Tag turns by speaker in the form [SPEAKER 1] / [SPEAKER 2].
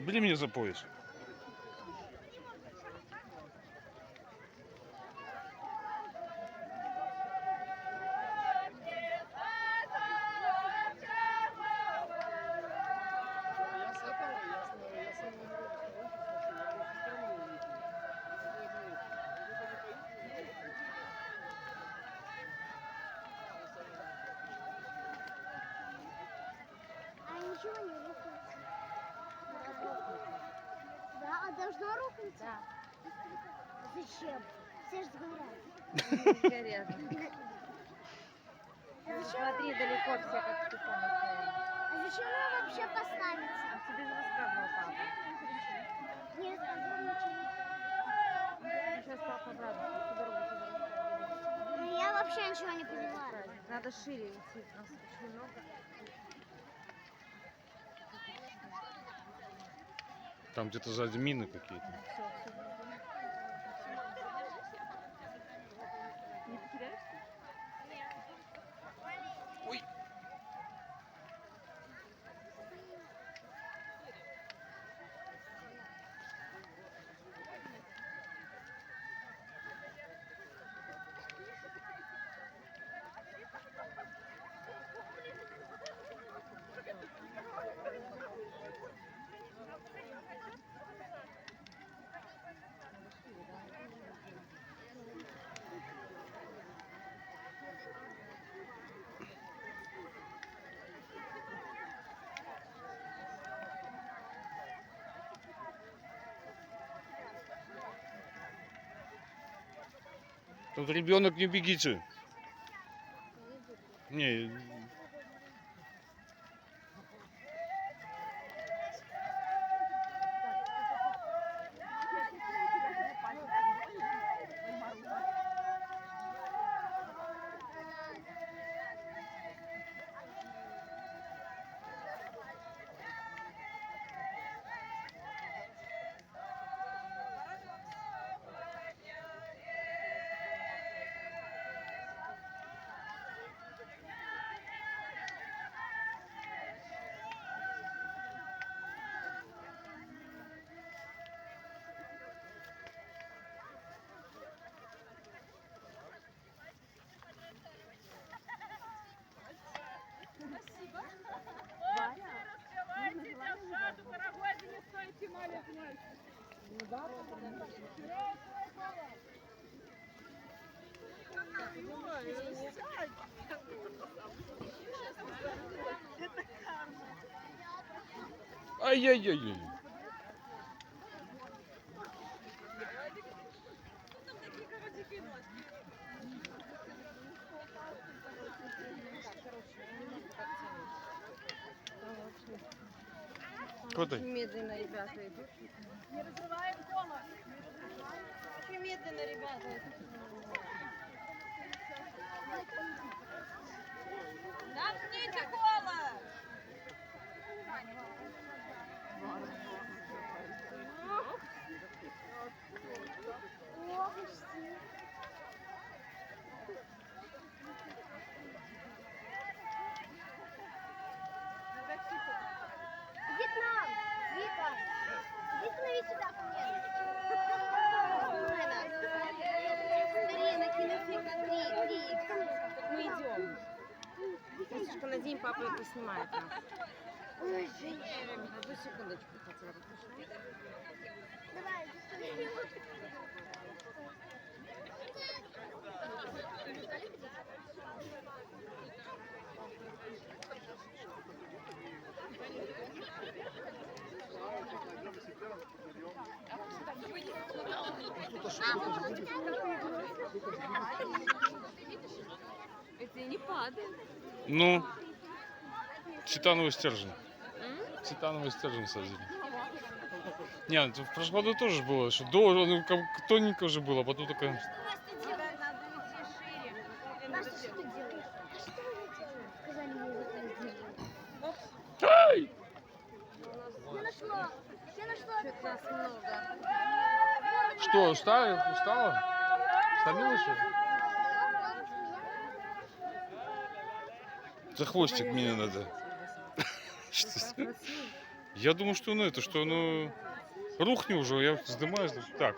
[SPEAKER 1] Бери меня за пояс.
[SPEAKER 2] Ничего не рухнется. Да, а должна рухнуться?
[SPEAKER 3] Да.
[SPEAKER 2] Зачем? Все же сгорят.
[SPEAKER 3] Горят. Смотри, далеко все как специально стоят.
[SPEAKER 2] А зачем она вообще поставится?
[SPEAKER 3] А тебе же рассказывал папа.
[SPEAKER 2] Не рассказывал ничего.
[SPEAKER 3] Сейчас папа обрадуется, что дорогу тебе рассказывал.
[SPEAKER 2] Но я вообще ничего не понимаю.
[SPEAKER 3] Надо шире идти, нас очень много.
[SPEAKER 1] Там где-то сзади мины какие-то.
[SPEAKER 3] Не потеряешься?
[SPEAKER 1] Ой. Тут ребенок, не бегите. Не. Ай-яй-яй-яй. Куда?
[SPEAKER 3] Очень медленно ребята идут. Не разрываем кола. Очень медленно ребята идут. Замкните кола!
[SPEAKER 2] О, почти. Иди к нам, Вика. Иди становись сюда ко мне.
[SPEAKER 3] Скорее накинуть на 3. Мы идем. Костюшка, надень, папа это снимает нас.
[SPEAKER 2] Ой, извини.
[SPEAKER 3] Одну секундочку хотела бы.
[SPEAKER 2] Давай, иди ко мне.
[SPEAKER 3] Это и не падает.
[SPEAKER 1] Ну, титановый стержень. Титановый стержень садили. Не, ну, в прошлом году тоже было, что ну, как тоненько уже было, а потом такая...
[SPEAKER 3] Надо идти шире.
[SPEAKER 2] Настя, что ты делаешь? А что вы делаете? Сказали мне вот так делать.
[SPEAKER 1] Ай!
[SPEAKER 2] Я нашла. Я нашла.
[SPEAKER 3] Что-то нас много.
[SPEAKER 1] Что, устала? Устала? Стомилась? Что ли? За хвостик мне надо. Что? Я думаю, что, ну, это, что, ну, рухни уже, я сдымаюсь. Так,